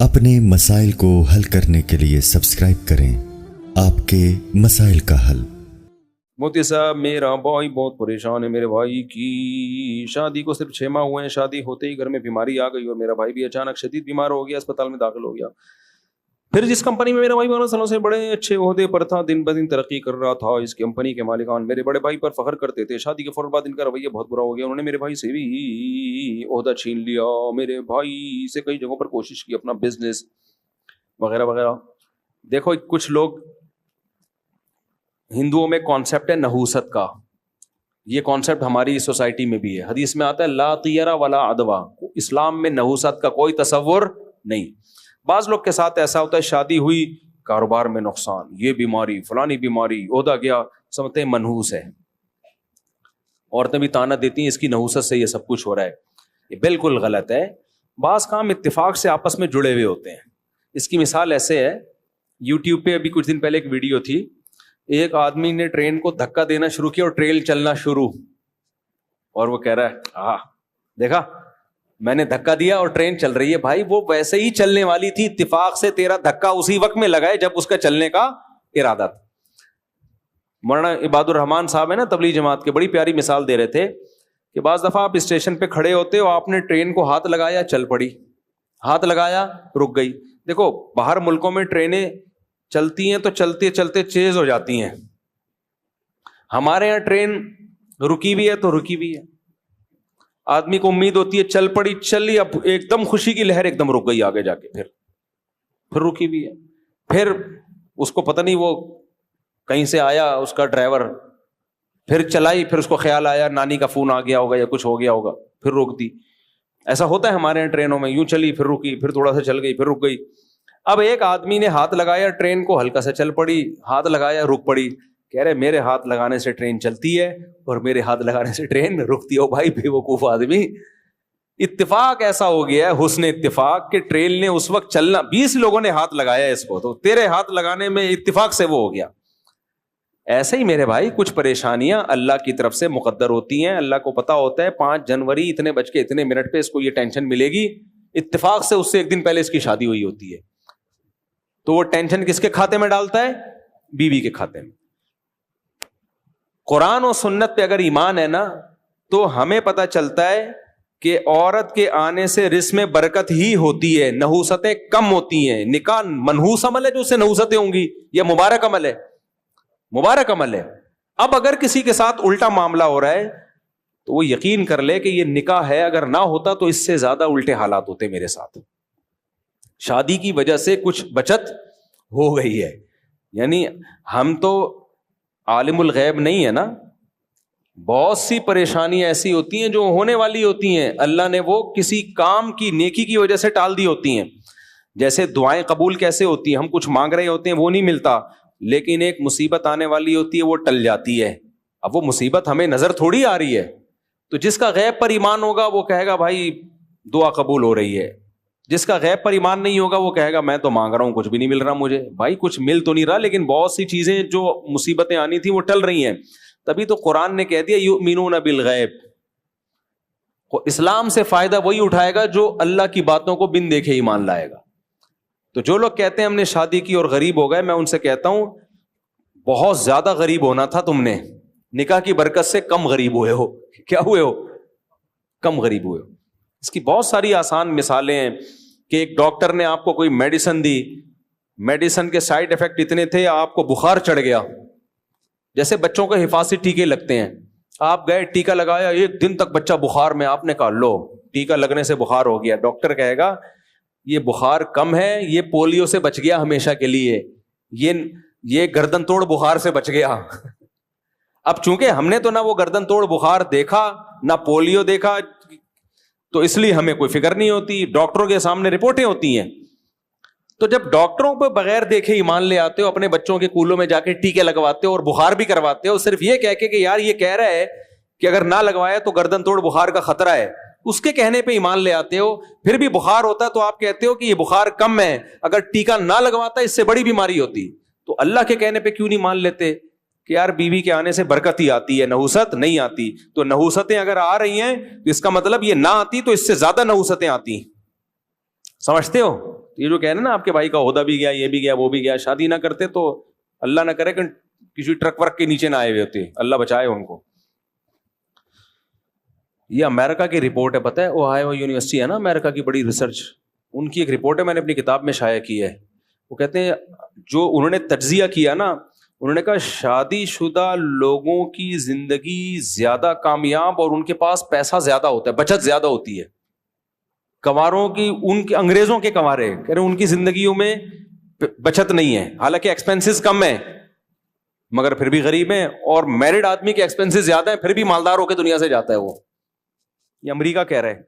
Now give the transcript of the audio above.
اپنے مسائل کو حل کرنے کے لیے سبسکرائب کریں آپ کے مسائل کا حل۔ موتی صاحب میرا بھائی بہت پریشان ہے، میرے بھائی کی شادی کو صرف 6 ماہ ہوئے ہیں، شادی ہوتے ہی گھر میں بیماری آ گئی اور میرا بھائی بھی اچانک شدید بیمار ہو گیا، اسپتال میں داخل ہو گیا۔ پھر جس کمپنی میں میرا بھائی 12 سالوں سے بڑے اچھے عہدے پر تھا، دن بدن ترقی کر رہا تھا، اس کمپنی کے مالکان میرے بڑے بھائی پر فخر کرتے تھے۔ شادی کے فوراً بعد ان کا رویہ بہت برا ہو گیا، انہوں نے میرے بھائی سے بھی عہدہ چھین لیا، میرے بھائی سے کئی جگہوں پر کوشش کی اپنا بزنس وغیرہ وغیرہ۔ دیکھو کچھ لوگ، ہندوؤں میں کانسیپٹ ہے نحوست کا، یہ کانسیپٹ ہماری سوسائٹی میں بھی ہے، حدیث میں آتا ہے لا طیرہ ولا عدوہ، اسلام میں نحوست کا کوئی تصور نہیں۔ بعض لوگ کے ساتھ ایسا ہوتا ہے، شادی ہوئی، کاروبار میں نقصان، یہ بیماری، فلانی بیماری، عہدہ گیا، سمجھتے ہیں منحوس ہے۔ عورتیں بھی طعنہ دیتی ہیں اس کی نحوست سے یہ سب کچھ ہو رہا ہے، یہ بالکل غلط ہے۔ بعض کام اتفاق سے آپس میں جڑے ہوئے ہوتے ہیں۔ اس کی مثال ایسے ہے، یوٹیوب پہ ابھی کچھ دن پہلے ایک ویڈیو تھی، ایک آدمی نے ٹرین کو دھکا دینا شروع کیا اور ٹرین چلنا شروع، اور وہ کہہ رہا ہے دیکھا میں نے دھکا دیا اور ٹرین چل رہی ہے۔ بھائی وہ ویسے ہی چلنے والی تھی، اتفاق سے تیرا دھکا اسی وقت میں لگا ہے جب اس کا چلنے کا ارادہ تھا۔ مولانا عباد الرحمان صاحب ہے نا تبلیغ جماعت کے، بڑی پیاری مثال دے رہے تھے کہ بعض دفعہ آپ اسٹیشن پہ کھڑے ہوتے ہو، آپ نے ٹرین کو ہاتھ لگایا چل پڑی، ہاتھ لگایا رک گئی۔ دیکھو باہر ملکوں میں ٹرینیں چلتی ہیں تو چلتے چلتے تیز ہو جاتی ہیں، ہمارے یہاں ٹرین رکی بھی ہے تو رکی بھی ہے۔ آدمی کو امید ہوتی ہے چل پڑی، چلی، اب ایک دم خوشی کی لہر ایک دم رک گئی، آگے جا کے پھر رکی بھی ہے۔ پھر اس کو پتہ نہیں وہ کہیں سے آیا اس کا ڈرائیور، پھر چلائی، پھر اس کو خیال آیا نانی کا فون آ گیا ہوگا یا کچھ ہو گیا ہوگا، پھر روک دی۔ ایسا ہوتا ہے ہمارے یہاں ٹرینوں میں، یوں چلی پھر رکی، پھر تھوڑا سا چل گئی پھر رک گئی۔ اب ایک آدمی نے ہاتھ لگایا ٹرین کو، ہلکا سا چل پڑی، ہاتھ لگایا رک پڑی۔ کہہ رہے میرے ہاتھ لگانے سے ٹرین چلتی ہے اور میرے ہاتھ لگانے سے ٹرین رکتی ہے۔ بھائی بے وقوف آدمی، اتفاق ایسا ہو گیا ہے، حسن اتفاق، کہ ٹرین نے اس وقت چلنا، 20 لوگوں نے ہاتھ لگایا اس کو، تو تیرے ہاتھ لگانے میں اتفاق سے وہ ہو گیا۔ ایسے ہی میرے بھائی کچھ پریشانیاں اللہ کی طرف سے مقدر ہوتی ہیں، اللہ کو پتا ہوتا ہے 5 جنوری اتنے بج کے اتنے منٹ پہ اس کو یہ ٹینشن ملے گی، اتفاق سے اس سے ایک دن پہلے اس کی شادی ہوئی ہوتی ہے، تو وہ ٹینشن کس کے کھاتے میں ڈالتا ہے؟ بیوی کے کھاتے میں۔ قرآن و سنت پہ اگر ایمان ہے نا تو ہمیں پتا چلتا ہے کہ عورت کے آنے سے رزق میں برکت ہی ہوتی ہے، نحوستیں کم ہوتی ہیں۔ نکاح منحوس عمل ہے جو اس سے نحوستیں ہوں گی، یہ مبارک عمل ہے، مبارک عمل ہے۔ اب اگر کسی کے ساتھ الٹا معاملہ ہو رہا ہے تو وہ یقین کر لے کہ یہ نکاح ہے، اگر نہ ہوتا تو اس سے زیادہ الٹے حالات ہوتے میرے ساتھ۔ شادی کی وجہ سے کچھ بچت ہو گئی ہے، یعنی ہم تو عالم الغیب نہیں ہے نا، بہت سی پریشانیاں ایسی ہوتی ہیں جو ہونے والی ہوتی ہیں، اللہ نے وہ کسی کام کی نیکی کی وجہ سے ٹال دی ہوتی ہیں۔ جیسے دعائیں قبول کیسے ہوتی ہیں، ہم کچھ مانگ رہے ہوتے ہیں وہ نہیں ملتا، لیکن ایک مصیبت آنے والی ہوتی ہے وہ ٹل جاتی ہے۔ اب وہ مصیبت ہمیں نظر تھوڑی آ رہی ہے، تو جس کا غیب پر ایمان ہوگا وہ کہے گا بھائی دعا قبول ہو رہی ہے، جس کا غیب پر ایمان نہیں ہوگا وہ کہے گا میں تو مانگ رہا ہوں کچھ بھی نہیں مل رہا مجھے۔ بھائی کچھ مل تو نہیں رہا، لیکن بہت سی چیزیں جو مصیبتیں آنی تھی وہ ٹل رہی ہیں۔ تبھی تو قرآن نے کہہ دیا یؤمنون بالغیب، اسلام سے فائدہ وہی اٹھائے گا جو اللہ کی باتوں کو بن دیکھے ایمان لائے گا۔ تو جو لوگ کہتے ہیں ہم نے شادی کی اور غریب ہو گئے، میں ان سے کہتا ہوں بہت زیادہ غریب ہونا تھا تم نے، نکاح کی برکت سے کم غریب ہوئے ہو۔ کیا ہوئے ہو؟ کم غریب ہوئے ہو۔ اس کی بہت ساری آسان مثالیں ہیں کہ ایک ڈاکٹر نے آپ کو کوئی میڈیسن دی، میڈیسن کے سائیڈ ایفیکٹ اتنے تھے آپ کو بخار چڑھ گیا، جیسے بچوں کو حفاظتی ٹیکے لگتے ہیں، آپ گئے ٹیکا لگایا، 1 دن تک بچہ بخار میں، آپ نے کہا لو ٹیکا لگنے سے بخار ہو گیا، ڈاکٹر کہے گا یہ بخار کم ہے، یہ پولیو سے بچ گیا ہمیشہ کے لیے، یہ گردن توڑ بخار سے بچ گیا۔ اب چونکہ ہم نے تو نہ وہ گردن توڑ بخار دیکھا نہ پولیو دیکھا، تو اس لیے ہمیں کوئی فکر نہیں ہوتی، ڈاکٹروں کے سامنے رپورٹیں ہوتی ہیں۔ تو جب ڈاکٹروں پہ بغیر دیکھے ایمان لے آتے ہو، اپنے بچوں کے کولوں میں جا کے ٹیکے لگواتے ہو اور بخار بھی کرواتے ہو، صرف یہ کہہ کے کہ یار یہ کہہ رہا ہے کہ اگر نہ لگوایا تو گردن توڑ بخار کا خطرہ ہے، اس کے کہنے پہ ایمان لے آتے ہو، پھر بھی بخار ہوتا ہے تو آپ کہتے ہو کہ یہ بخار کم ہے، اگر ٹیکا نہ لگواتا اس سے بڑی بیماری ہوتی۔ تو اللہ کے کہنے پہ کیوں نہیں مان لیتے کہ یار بیوی کے آنے سے برکت ہی آتی ہے، نحوست نہیں آتی؟ تو نحوستیں اگر آ رہی ہیں تو اس کا مطلب یہ نہ آتی تو اس سے زیادہ نحوستیں آتی، سمجھتے ہو؟ یہ جو کہہ رہے ہیں نا آپ کے بھائی کا عہدہ بھی گیا, یہ بھی گیا, وہ بھی گیا, شادی نہ کرتے تو اللہ نہ کرے کہ کسی ٹرک ورک کے نیچے نہ آئے ہوئے ہوتے, اللہ بچائے ان کو. یہ امریکہ کی رپورٹ ہے, پتہ ہے اوہایو یونیورسٹی ہے نا امریکہ کی بڑی ریسرچ, ان کی ایک رپورٹ ہے, میں نے اپنی کتاب میں شائع کی ہے. وہ کہتے ہیں جو انہوں نے تجزیہ کیا نا, انہوں نے کہا شادی شدہ لوگوں کی زندگی زیادہ کامیاب اور ان کے پاس پیسہ زیادہ ہوتا ہے, بچت زیادہ ہوتی ہے. کنواروں کی, ان کے انگریزوں کے کنوارے کہہ رہے ان کی زندگیوں میں بچت نہیں ہے, حالانکہ ایکسپینسز کم ہیں مگر پھر بھی غریب ہیں, اور میرڈ آدمی کے ایکسپینسز زیادہ ہیں پھر بھی مالدار ہو کے دنیا سے جاتا ہے وہ. یہ امریکہ کہہ رہے ہیں.